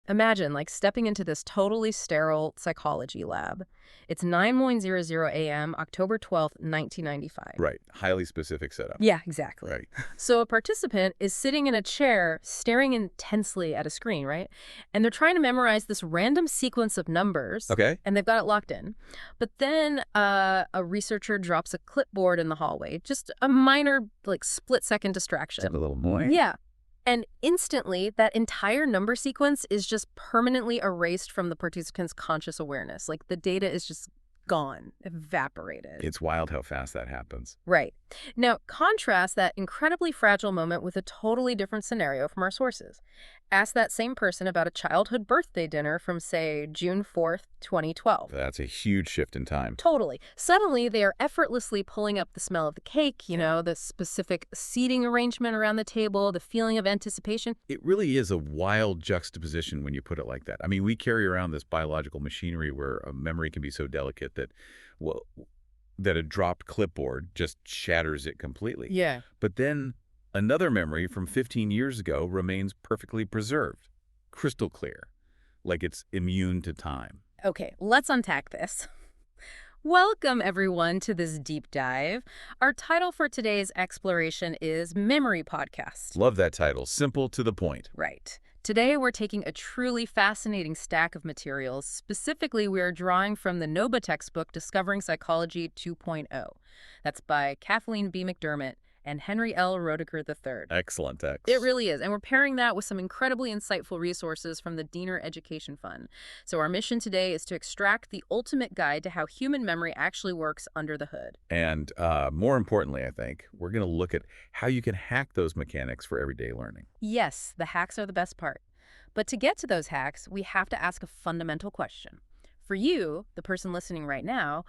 Imagine, like, stepping into this totally sterile psychology lab. It's 9:00 a.m., October 12th, 1995. Right. Highly specific setup. Yeah, exactly. Right. So a participant is sitting in a chair, staring intensely at a screen, right? And they're trying to memorize this random sequence of numbers. Okay. And they've got it locked in. But then a researcher drops a clipboard in the hallway. Just a minor, like, split-second distraction. Just a little boy. Yeah. And instantly, that entire number sequence is just permanently erased from the participant's conscious awareness. Like, the data is just gone, evaporated. It's wild how fast that happens. Right. Now, contrast that incredibly fragile moment with a totally different scenario from our sources. Ask that same person about a childhood birthday dinner from, say, June 4th, 2012. That's a huge shift in time. Totally. Suddenly, they are effortlessly pulling up the smell of the cake, the specific seating arrangement around the table, the feeling of anticipation. It really is a wild juxtaposition when you put it like that. I mean, we carry around this biological machinery where a memory can be so delicate that, well, that a dropped clipboard just shatters it completely. Yeah. But then another memory from 15 years ago remains perfectly preserved, crystal clear, like it's immune to time. Okay, let's unpack this. Welcome, everyone, to this deep dive. Our title for today's exploration is Memory Podcast. Love that title. Simple to the point. Right. Today, we're taking a truly fascinating stack of materials. Specifically, we are drawing from the NOBA textbook, Discovering Psychology 2.0. That's by Kathleen B. McDermott and Henry L. Roediger III. Excellent text. It really is. And we're pairing that with some incredibly insightful resources from the Diener Education Fund. So our mission today is to extract the ultimate guide to how human memory actually works under the hood. And more importantly, I think, we're going to look at how you can hack those mechanics for everyday learning. Yes, the hacks are the best part. But to get to those hacks, we have to ask a fundamental question. For you, the person listening right now,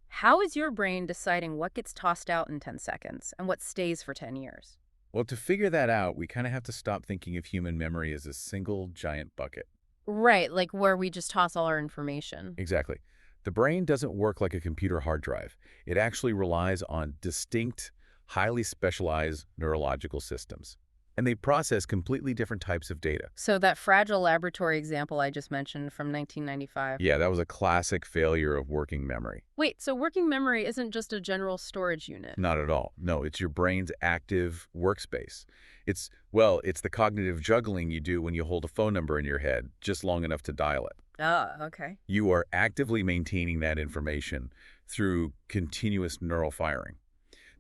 how is your brain deciding what gets tossed out in 10 seconds and what stays for 10 years? Well, to figure that out, we kind of have to stop thinking of human memory as a single giant bucket. Right, like where we just toss all our information. Exactly. The brain doesn't work like a computer hard drive. It actually relies on distinct, highly specialized neurological systems. And they process completely different types of data. So that fragile laboratory example I just mentioned from 1995. Yeah, that was a classic failure of working memory. Wait, so working memory isn't just a general storage unit? Not at all. No, it's your brain's active workspace. It's the cognitive juggling you do when you hold a phone number in your head just long enough to dial it. Ah, okay. You are actively maintaining that information through continuous neural firing.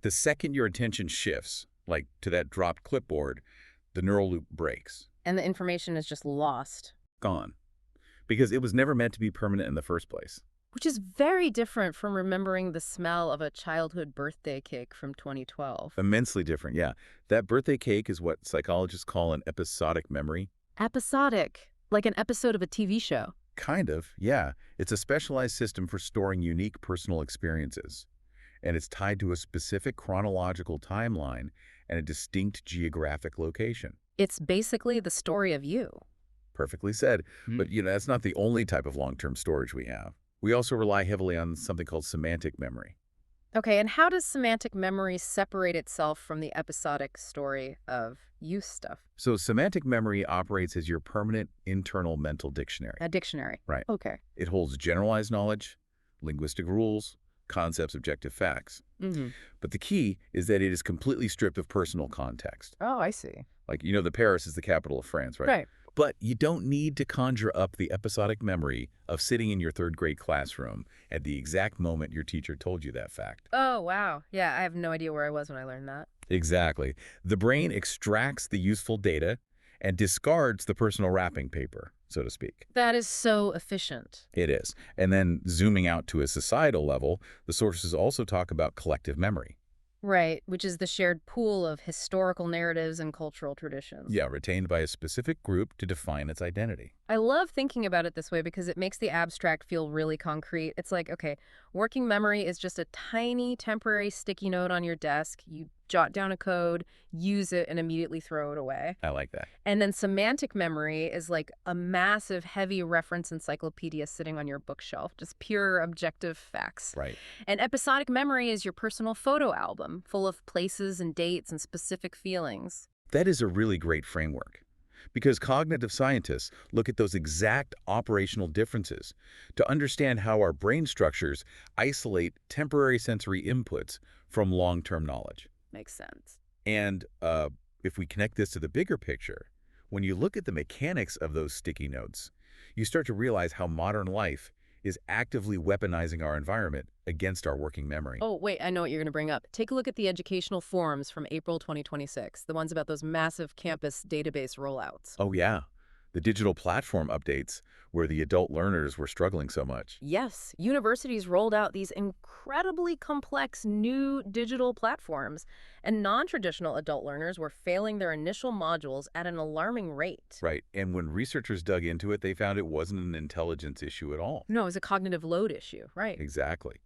The second your attention shifts, like to that dropped clipboard, the neural loop breaks. And the information is just lost. Gone. Because it was never meant to be permanent in the first place. Which is very different from remembering the smell of a childhood birthday cake from 2012. Immensely different, yeah. That birthday cake is what psychologists call an episodic memory. Episodic, like an episode of a TV show. Kind of, yeah. It's a specialized system for storing unique personal experiences. And it's tied to a specific chronological timeline and a distinct geographic location. It's basically the story of you. Perfectly said. But, that's not the only type of long-term storage we have. We also rely heavily on something called semantic memory. Okay, and how does semantic memory separate itself from the episodic story of you stuff? So semantic memory operates as your permanent internal mental dictionary. A dictionary. Right. Okay. It holds generalized knowledge, linguistic rules, concepts, objective facts. But the key is that it is completely stripped of personal context. Oh, I see. Like, the Paris is the capital of France, right? Right. But you don't need to conjure up the episodic memory of sitting in your third grade classroom at the exact moment your teacher told you that fact. Oh, wow. Yeah, I have no idea where I was when I learned that. Exactly. The brain extracts the useful data and discards the personal wrapping paper, so to speak. That is so efficient. It is. And then zooming out to a societal level, the sources also talk about collective memory. Right, which is the shared pool of historical narratives and cultural traditions. Yeah, retained by a specific group to define its identity. I love thinking about it this way because it makes the abstract feel really concrete. It's like, okay, working memory is just a tiny temporary sticky note on your desk. You jot down a code, use it, and immediately throw it away. I like that. And then semantic memory is like a massive, heavy reference encyclopedia sitting on your bookshelf, just pure objective facts. Right. And episodic memory is your personal photo album, full of places and dates and specific feelings. That is a really great framework. because cognitive scientists look at those exact operational differences to understand how our brain structures isolate temporary sensory inputs from long-term knowledge. Makes sense. And if we connect this to the bigger picture, when you look at the mechanics of those sticky notes, you start to realize how modern life is actively weaponizing our environment against our working memory. Oh, wait, I know what you're going to bring up. Take a look at the educational forums from April 2026, the ones about those massive campus database rollouts. Oh, yeah. The digital platform updates where the adult learners were struggling so much. Yes, universities rolled out these incredibly complex new digital platforms, and non-traditional adult learners were failing their initial modules at an alarming rate. Right. And when researchers dug into it, they found it wasn't an intelligence issue at all. No, it was a cognitive load issue, right? Exactly.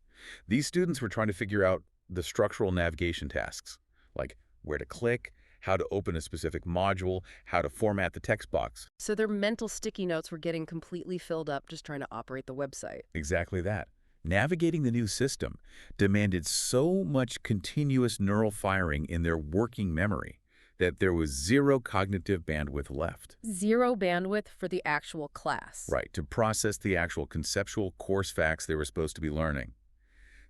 These students were trying to figure out the structural navigation tasks, like where to click, how to open a specific module, how to format the text box. So their mental sticky notes were getting completely filled up just trying to operate the website. Exactly that. Navigating the new system demanded so much continuous neural firing in their working memory that there was zero cognitive bandwidth left. Zero bandwidth for the actual class. Right, to process the actual conceptual course facts they were supposed to be learning.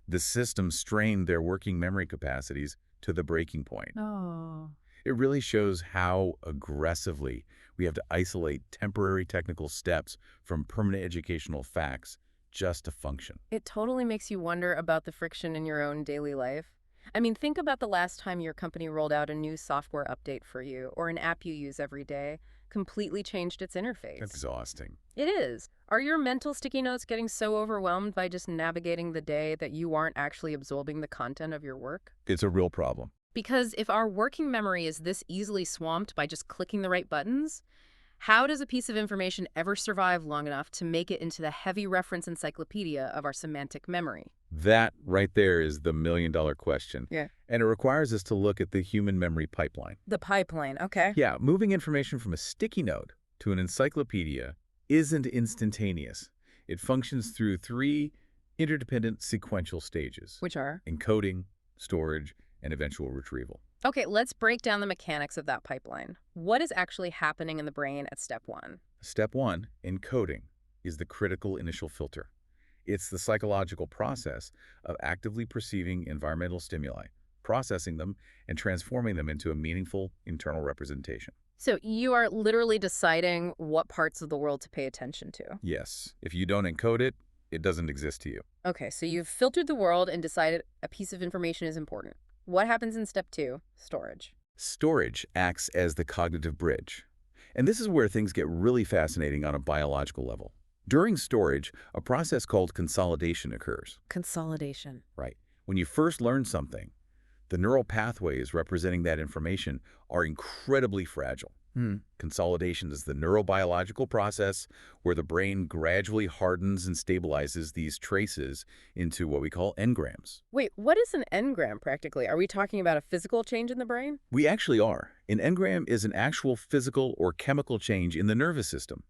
The system strained their working memory capacities to the breaking point. Oh. It really shows how aggressively we have to isolate temporary technical steps from permanent educational facts just to function. It totally makes you wonder about the friction in your own daily life. I mean, think about the last time your company rolled out a new software update for you or an app you use every day, completely changed its interface. Exhausting. It is. Are your mental sticky notes getting so overwhelmed by just navigating the day that you aren't actually absorbing the content of your work? It's a real problem. Because if our working memory is this easily swamped by just clicking the right buttons, how does a piece of information ever survive long enough to make it into the heavy reference encyclopedia of our semantic memory? That right there is the million-dollar question. Yeah. And it requires us to look at the human memory pipeline. The pipeline, okay. Yeah, moving information from a sticky note to an encyclopedia isn't instantaneous. It functions through 3 interdependent sequential stages: Which are? encoding, storage, and eventual retrieval. Okay, let's break down the mechanics of that pipeline. What is actually happening in the brain at step 1? Step 1, encoding, is the critical initial filter. It's the psychological process of actively perceiving environmental stimuli, processing them, and transforming them into a meaningful internal representation. So you are literally deciding what parts of the world to pay attention to. Yes, if you don't encode it, it doesn't exist to you. Okay, so you've filtered the world and decided a piece of information is important. What happens in step 2? Storage. Storage acts as the cognitive bridge. And this is where things get really fascinating on a biological level. During storage, a process called consolidation occurs. Consolidation. Right. When you first learn something, the neural pathways representing that information are incredibly fragile. Consolidation is the neurobiological process where the brain gradually hardens and stabilizes these traces into what we call engrams. Wait, what is an engram practically? Are we talking about a physical change in the brain? We actually are. An engram is an actual physical or chemical change in the nervous system.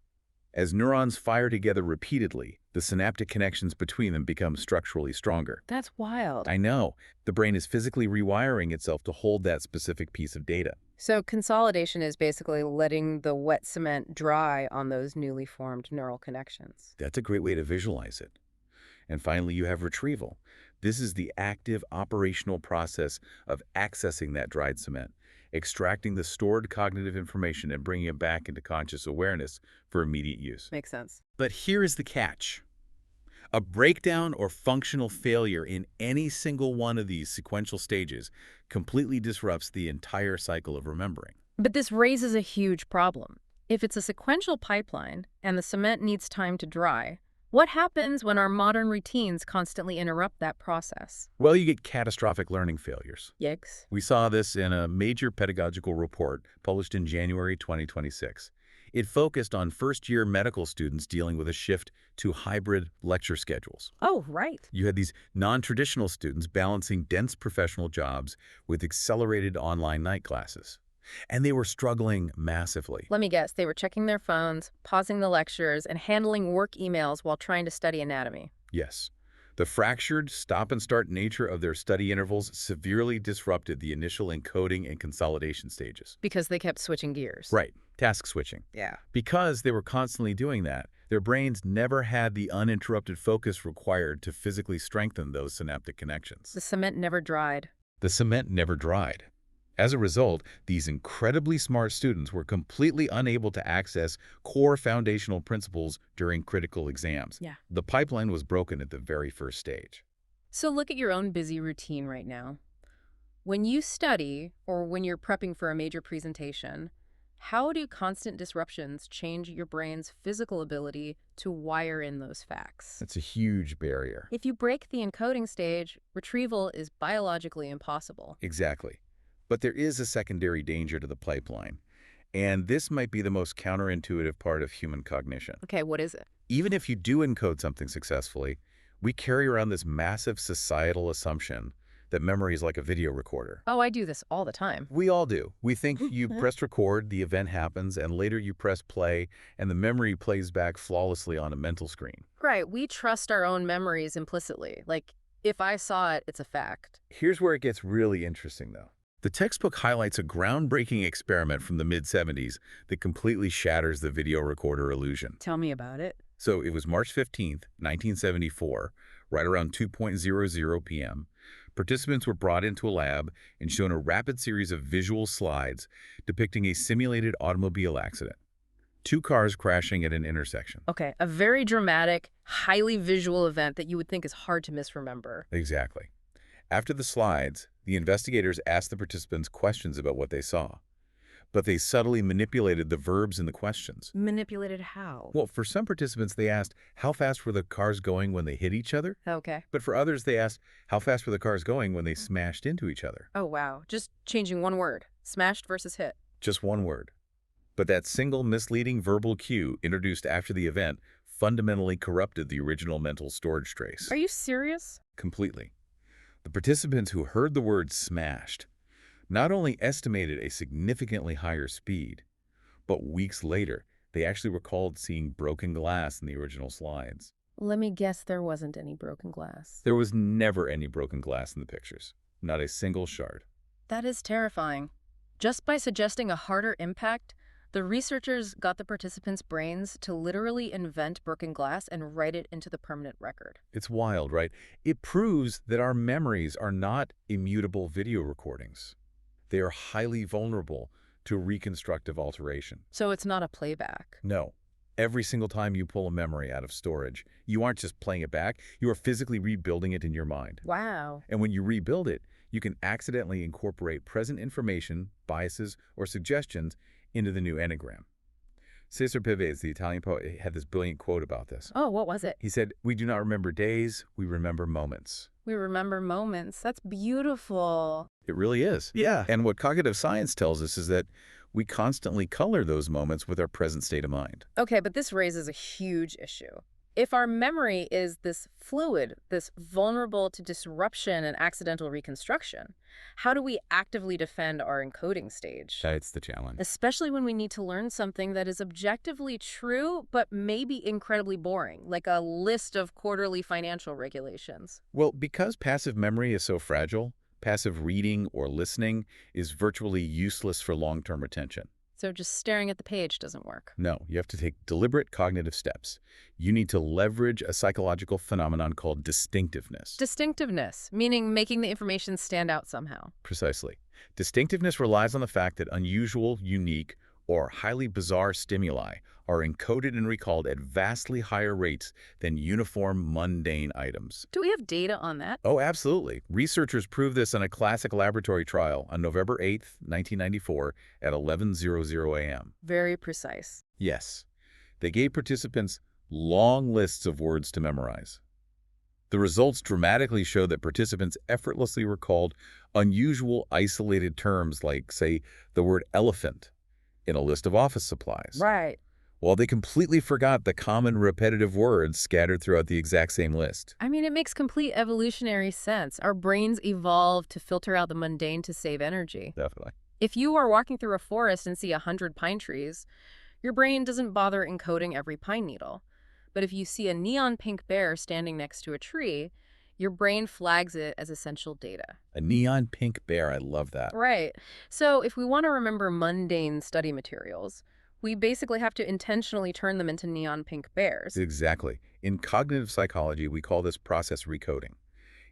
As neurons fire together repeatedly, the synaptic connections between them become structurally stronger. That's wild. I know. The brain is physically rewiring itself to hold that specific piece of data. So consolidation is basically letting the wet cement dry on those newly formed neural connections. That's a great way to visualize it. And finally, you have retrieval. This is the active operational process of accessing that dried cement, extracting the stored cognitive information and bringing it back into conscious awareness for immediate use. Makes sense. But here is the catch. A breakdown or functional failure in any single one of these sequential stages completely disrupts the entire cycle of remembering. But this raises a huge problem. If it's a sequential pipeline and the cement needs time to dry, what happens when our modern routines constantly interrupt that process? Well, you get catastrophic learning failures. Yikes. We saw this in a major pedagogical report published in January 2026. It focused on first-year medical students dealing with a shift to hybrid lecture schedules. Oh, right. You had these non-traditional students balancing dense professional jobs with accelerated online night classes. And they were struggling massively. Let me guess, they were checking their phones, pausing the lectures, and handling work emails while trying to study anatomy. Yes. The fractured stop-and-start nature of their study intervals severely disrupted the initial encoding and consolidation stages. Because they kept switching gears. Right, task switching. Yeah. Because they were constantly doing that, their brains never had the uninterrupted focus required to physically strengthen those synaptic connections. The cement never dried. The cement never dried. As a result, these incredibly smart students were completely unable to access core foundational principles during critical exams. Yeah. The pipeline was broken at the very first stage. So look at your own busy routine right now. When you study or when you're prepping for a major presentation, how do constant disruptions change your brain's physical ability to wire in those facts? That's a huge barrier. If you break the encoding stage, retrieval is biologically impossible. Exactly. But there is a secondary danger to the pipeline, and this might be the most counterintuitive part of human cognition. Okay, what is it? Even if you do encode something successfully, we carry around this massive societal assumption that memory is like a video recorder. Oh, I do this all the time. We all do. We think you press record, the event happens, and later you press play, and the memory plays back flawlessly on a mental screen. Right, we trust our own memories implicitly. Like, if I saw it, it's a fact. Here's where it gets really interesting, though. The textbook highlights a groundbreaking experiment from the mid-70s that completely shatters the video recorder illusion. Tell me about it. So it was March 15th, 1974, right around 2:00 p.m. Participants were brought into a lab and shown a rapid series of visual slides depicting a simulated automobile accident. 2 cars crashing at an intersection. Okay, a very dramatic, highly visual event that you would think is hard to misremember. Exactly. After the slides, the investigators asked the participants questions about what they saw, but they subtly manipulated the verbs in the questions. Manipulated how? Well, for some participants, they asked, how fast were the cars going when they hit each other? Okay. But for others, they asked, how fast were the cars going when they smashed into each other? Oh, wow. Just changing one word. Smashed versus hit. Just one word. But that single misleading verbal cue introduced after the event fundamentally corrupted the original mental storage trace. Are you serious? Completely. The participants who heard the word smashed not only estimated a significantly higher speed, but weeks later, they actually recalled seeing broken glass in the original slides. Let me guess there wasn't any broken glass. There was never any broken glass in the pictures. Not a single shard. That is terrifying. Just by suggesting a harder impact, the researchers got the participants' brains to literally invent broken glass and write it into the permanent record. It's wild, right? It proves that our memories are not immutable video recordings. They are highly vulnerable to reconstructive alteration. So it's not a playback. No. Every single time you pull a memory out of storage, you aren't just playing it back, you are physically rebuilding it in your mind. Wow. And when you rebuild it, you can accidentally incorporate present information, biases, or suggestions into the new enneagram. Cesare Pavese, the Italian poet, had this brilliant quote about this. Oh, what was it? He said, "We do not remember days, we remember moments." We remember moments. That's beautiful. It really is. Yeah. And what cognitive science tells us is that we constantly color those moments with our present state of mind. Okay, but this raises a huge issue. If our memory is this fluid, this vulnerable to disruption and accidental reconstruction, how do we actively defend our encoding stage? That's the challenge. Especially when we need to learn something that is objectively true, but maybe incredibly boring, like a list of quarterly financial regulations. Well, because passive memory is so fragile, passive reading or listening is virtually useless for long-term retention. So just staring at the page doesn't work. No, you have to take deliberate cognitive steps. You need to leverage a psychological phenomenon called distinctiveness. Distinctiveness, meaning making the information stand out somehow. Precisely. Distinctiveness relies on the fact that unusual, unique, or highly bizarre stimuli are encoded and recalled at vastly higher rates than uniform, mundane items. Do we have data on that? Oh, absolutely. Researchers proved this in a classic laboratory trial on November 8th, 1994 at 11:00 a.m. Very precise. Yes. They gave participants long lists of words to memorize. The results dramatically showed that participants effortlessly recalled unusual, isolated terms like, say, the word elephant in a list of office supplies. Right. While they completely forgot the common repetitive words scattered throughout the exact same list. I mean, it makes complete evolutionary sense. Our brains evolved to filter out the mundane to save energy. Definitely. If you are walking through a forest and see 100 pine trees, your brain doesn't bother encoding every pine needle. But if you see a neon pink bear standing next to a tree, Your brain flags it as essential data. A neon pink bear, I love that. Right. So if we want to remember mundane study materials, we basically have to intentionally turn them into neon pink bears. Exactly. In cognitive psychology, we call this process recoding.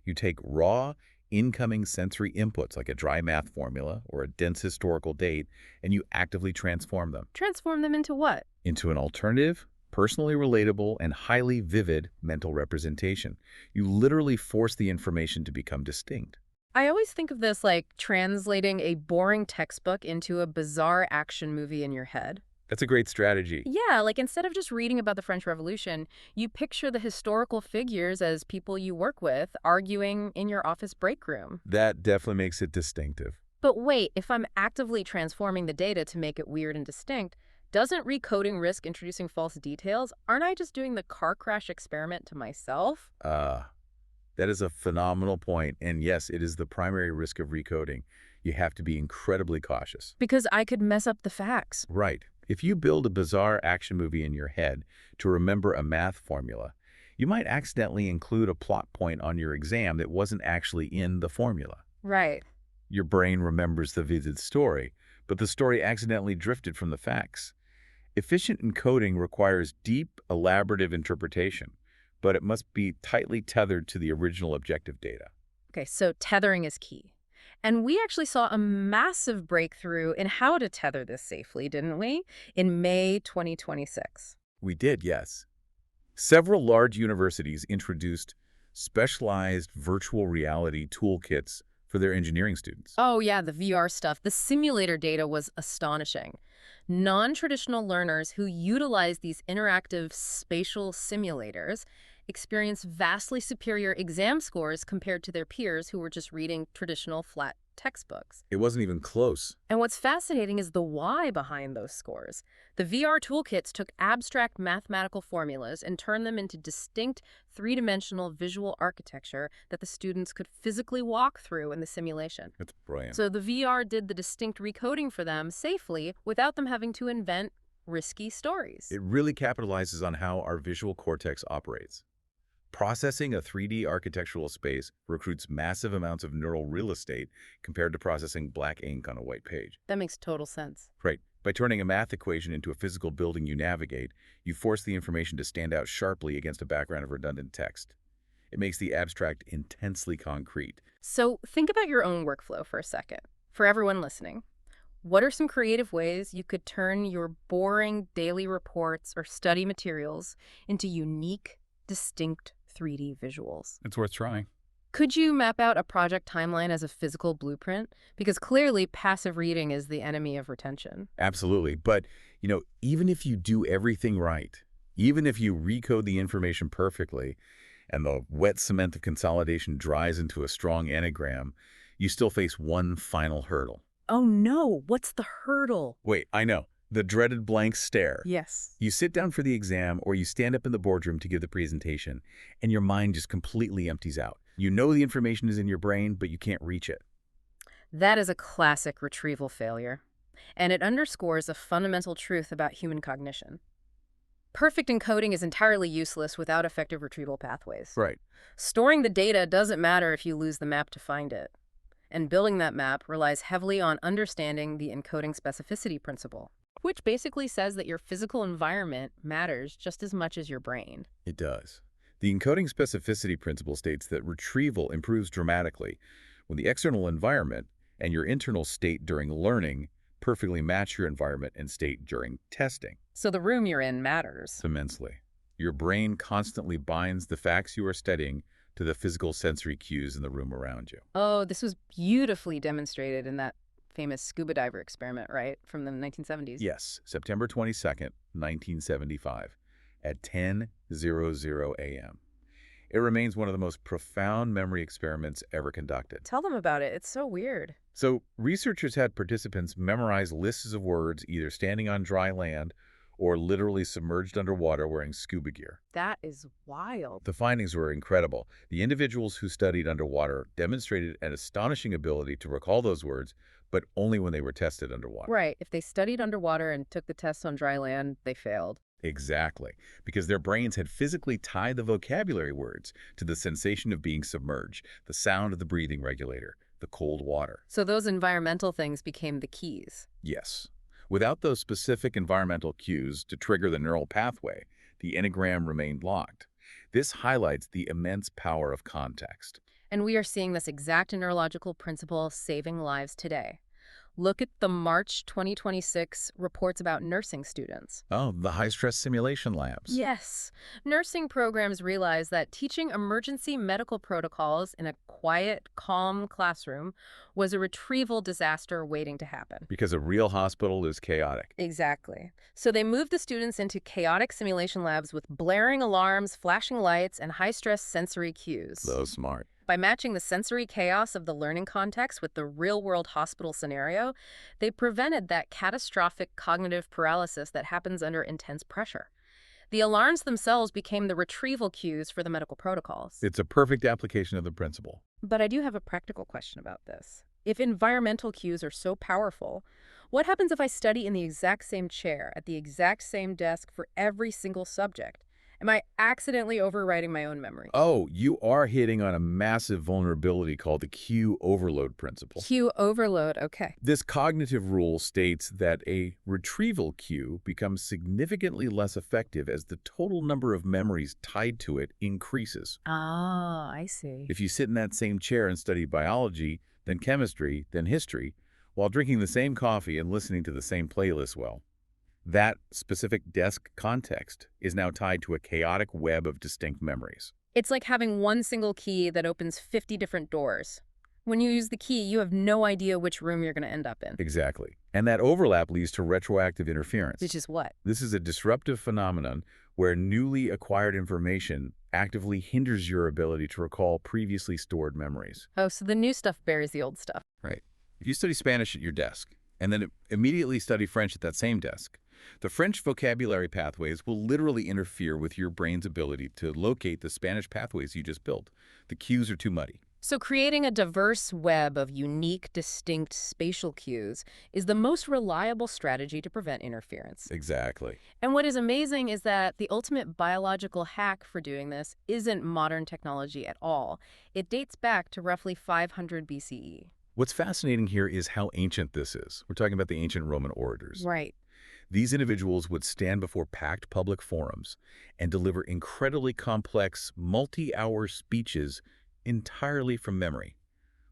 You take raw, incoming sensory inputs like a dry math formula or a dense historical date, and you actively transform them Transform them into what? into an alternative, personally relatable, and highly vivid mental representation. You literally force the information to become distinct. I always think of this like translating a boring textbook into a bizarre action movie in your head. That's a great strategy. Yeah, like instead of just reading about the French Revolution, you picture the historical figures as people you work with arguing in your office break room. That definitely makes it distinctive. But wait, if I'm actively transforming the data to make it weird and distinct, doesn't recoding risk introducing false details? Aren't I just doing the car crash experiment to myself? That is a phenomenal point, and yes, it is the primary risk of recoding. You have to be incredibly cautious. Because I could mess up the facts. Right. If you build a bizarre action movie in your head to remember a math formula, you might accidentally include a plot point on your exam that wasn't actually in the formula. Right. Your brain remembers the vivid story, but the story accidentally drifted from the facts. Efficient encoding requires deep, elaborative interpretation, but it must be tightly tethered to the original objective data. Okay, so tethering is key. And we actually saw a massive breakthrough in how to tether this safely, didn't we? In May 2026. We did, yes. Several large universities introduced specialized virtual reality toolkits for their engineering students. Oh yeah, the VR stuff. The simulator data was astonishing. Non-traditional learners who utilize these interactive spatial simulators experience vastly superior exam scores compared to their peers who were just reading traditional flat textbooks. It wasn't even close. And what's fascinating is the why behind those scores. The VR toolkits took abstract mathematical formulas and turned them into distinct three-dimensional visual architecture that the students could physically walk through in the simulation. That's brilliant. So the VR did the distinct recoding for them safely without them having to invent risky stories. It really capitalizes on how our visual cortex operates. Processing a 3D architectural space recruits massive amounts of neural real estate compared to processing black ink on a white page. That makes total sense. Right. By turning a math equation into a physical building you navigate, you force the information to stand out sharply against a background of redundant text. It makes the abstract intensely concrete. So think about your own workflow for a second. For everyone listening, what are some creative ways you could turn your boring daily reports or study materials into unique, distinct 3D visuals? It's worth trying. Could you map out a project timeline as a physical blueprint? Because clearly passive reading is the enemy of retention. Absolutely. But, even if you do everything right, even if you recode the information perfectly, and the wet cement of consolidation dries into a strong anagram, you still face one final hurdle. Oh no, what's the hurdle? Wait, I know. The dreaded blank stare. Yes. You sit down for the exam or you stand up in the boardroom to give the presentation, and your mind just completely empties out. You know the information is in your brain, but you can't reach it. That is a classic retrieval failure, and it underscores a fundamental truth about human cognition. Perfect encoding is entirely useless without effective retrieval pathways. Right. Storing the data doesn't matter if you lose the map to find it. And building that map relies heavily on understanding the encoding specificity principle, which basically says that your physical environment matters just as much as your brain. It does. The encoding specificity principle states that retrieval improves dramatically when the external environment and your internal state during learning perfectly match your environment and state during testing. So the room you're in matters. Immensely. Your brain constantly binds the facts you are studying to the physical sensory cues in the room around you. Oh, this was beautifully demonstrated in that famous scuba diver experiment, right, from the 1970s? Yes, September 22nd, 1975, at 10:00 a.m. It remains one of the most profound memory experiments ever conducted. Tell them about it. It's so weird. So, researchers had participants memorize lists of words either standing on dry land or literally submerged underwater wearing scuba gear. That is wild. The findings were incredible. The individuals who studied underwater demonstrated an astonishing ability to recall those words, but only when they were tested underwater. Right. If they studied underwater and took the tests on dry land, they failed. Exactly, because their brains had physically tied the vocabulary words to the sensation of being submerged, the sound of the breathing regulator, the cold water. So those environmental things became the keys. Yes. Without those specific environmental cues to trigger the neural pathway, the enneagram remained locked. This highlights the immense power of context. And we are seeing this exact neurological principle saving lives today. Look at the March 2026 reports about nursing students. Oh, the high-stress simulation labs. Yes. Nursing programs realize that teaching emergency medical protocols in a quiet, calm classroom was a retrieval disaster waiting to happen. Because a real hospital is chaotic. Exactly. So they moved the students into chaotic simulation labs with blaring alarms, flashing lights, and high-stress sensory cues. So smart. By matching the sensory chaos of the learning context with the real-world hospital scenario, they prevented that catastrophic cognitive paralysis that happens under intense pressure. The alarms themselves became the retrieval cues for the medical protocols. It's a perfect application of the principle. But I do have a practical question about this. If environmental cues are so powerful, what happens if I study in the exact same chair, at the exact same desk for every single subject? Am I accidentally overwriting my own memory? Oh, you are hitting on a massive vulnerability called the cue overload principle. Cue overload, okay. This cognitive rule states that a retrieval cue becomes significantly less effective as the total number of memories tied to it increases. Ah, I see. If you sit in that same chair and study biology, then chemistry, then history, while drinking the same coffee and listening to the same playlist, well, that specific desk context is now tied to a chaotic web of distinct memories. It's like having one single key that opens 50 different doors. When you use the key, you have no idea which room you're going to end up in. Exactly. And that overlap leads to retroactive interference. Which is what? This is a disruptive phenomenon where newly acquired information actively hinders your ability to recall previously stored memories. Oh, so the new stuff buries the old stuff. Right. If you study Spanish at your desk and then immediately study French at that same desk, the French vocabulary pathways will literally interfere with your brain's ability to locate the Spanish pathways you just built. The cues are too muddy. So creating a diverse web of unique, distinct spatial cues is the most reliable strategy to prevent interference. Exactly. And what is amazing is that the ultimate biological hack for doing this isn't modern technology at all. It dates back to roughly 500 BCE. What's fascinating here is how ancient this is. We're talking about the ancient Roman orators. Right. These individuals would stand before packed public forums and deliver incredibly complex, multi-hour speeches entirely from memory,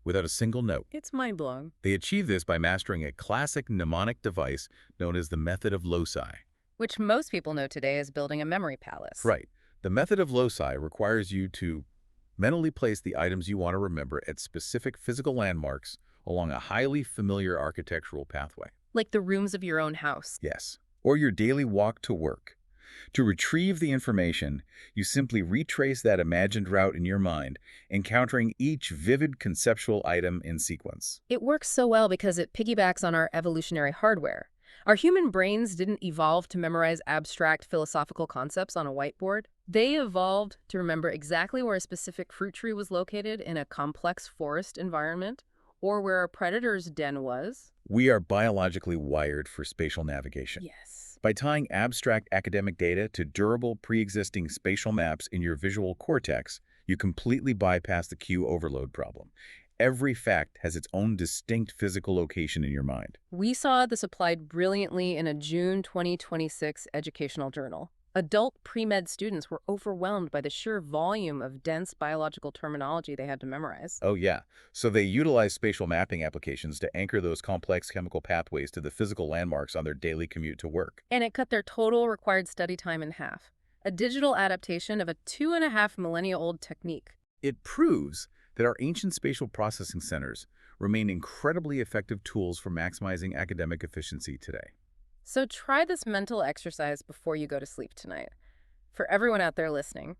without a single note. It's mind-blowing. They achieved this by mastering a classic mnemonic device known as the method of loci. Which most people know today as building a memory palace. Right. The method of loci requires you to mentally place the items you want to remember at specific physical landmarks along a highly familiar architectural pathway. Like the rooms of your own house. Yes. Or your daily walk to work. To retrieve the information, you simply retrace that imagined route in your mind, encountering each vivid conceptual item in sequence. It works so well because it piggybacks on our evolutionary hardware. Our human brains didn't evolve to memorize abstract philosophical concepts on a whiteboard. They evolved to remember exactly where a specific fruit tree was located in a complex forest environment, or where a predator's den was. We are biologically wired for spatial navigation. Yes. By tying abstract academic data to durable pre-existing spatial maps in your visual cortex, you completely bypass the cue overload problem. Every fact has its own distinct physical location in your mind. We saw this applied brilliantly in a June 2026 educational journal. Adult pre-med students were overwhelmed by the sheer volume of dense biological terminology they had to memorize. Oh yeah, so they utilize spatial mapping applications to anchor those complex chemical pathways to the physical landmarks on their daily commute to work. And it cut their total required study time in half. A digital adaptation of a 2.5 millennia-old technique. It proves that our ancient spatial processing centers remain incredibly effective tools for maximizing academic efficiency today. So try this mental exercise before you go to sleep tonight. For everyone out there listening,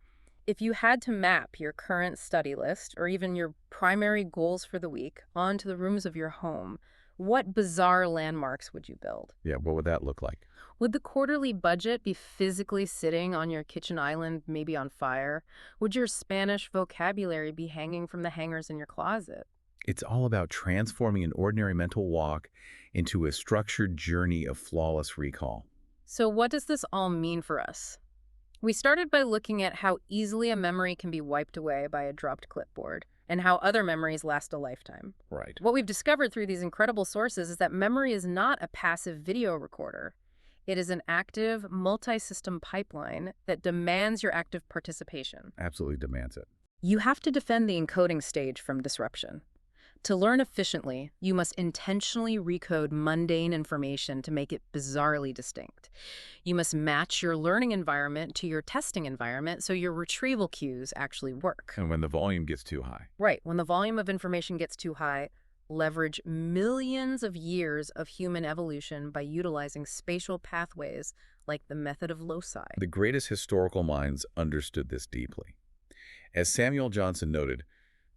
if you had to map your current study list or even your primary goals for the week onto the rooms of your home, what bizarre landmarks would you build? Yeah, what would that look like? Would the quarterly budget be physically sitting on your kitchen island, maybe on fire? Would your Spanish vocabulary be hanging from the hangers in your closet? It's all about transforming an ordinary mental walk into a structured journey of flawless recall. So what does this all mean for us? We started by looking at how easily a memory can be wiped away by a dropped clipboard, and how other memories last a lifetime. Right. What we've discovered through these incredible sources is that memory is not a passive video recorder. It is an active, multi-system pipeline that demands your active participation. Absolutely demands it. You have to defend the encoding stage from disruption. To learn efficiently, you must intentionally recode mundane information to make it bizarrely distinct. You must match your learning environment to your testing environment so your retrieval cues actually work. And when the volume gets too high. Right, when the volume of information gets too high, leverage millions of years of human evolution by utilizing spatial pathways like the method of loci. The greatest historical minds understood this deeply. As Samuel Johnson noted,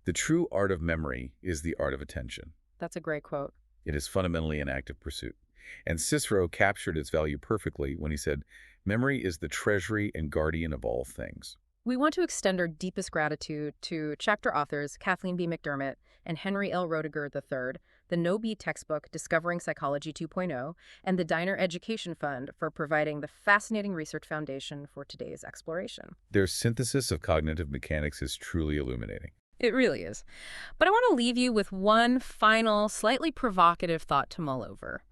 the true art of memory is the art of attention. That's a great quote. It is fundamentally an active pursuit. And Cicero captured its value perfectly when he said, memory is the treasury and guardian of all things. We want to extend our deepest gratitude to chapter authors Kathleen B. McDermott and Henry L. Roediger III, the NOBA textbook Discovering Psychology 2.0, and the Diener Education Fund for providing the fascinating research foundation for today's exploration. Their synthesis of cognitive mechanics is truly illuminating. It really is. But I want to leave you with one final, slightly provocative thought to mull over.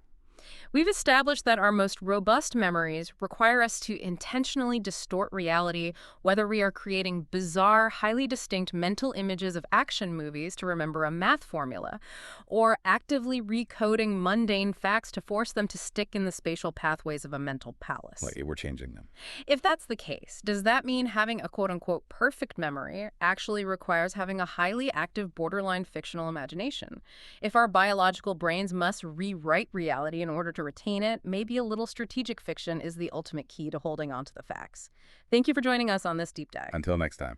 We've established that our most robust memories require us to intentionally distort reality, whether we are creating bizarre, highly distinct mental images of action movies to remember a math formula, or actively recoding mundane facts to force them to stick in the spatial pathways of a mental palace. Like we're changing them. If that's the case, does that mean having a quote-unquote perfect memory actually requires having a highly active, borderline fictional imagination? If our biological brains must rewrite reality in order to retain it, maybe a little strategic fiction is the ultimate key to holding on to the facts. Thank you for joining us on this deep dive. Until next time.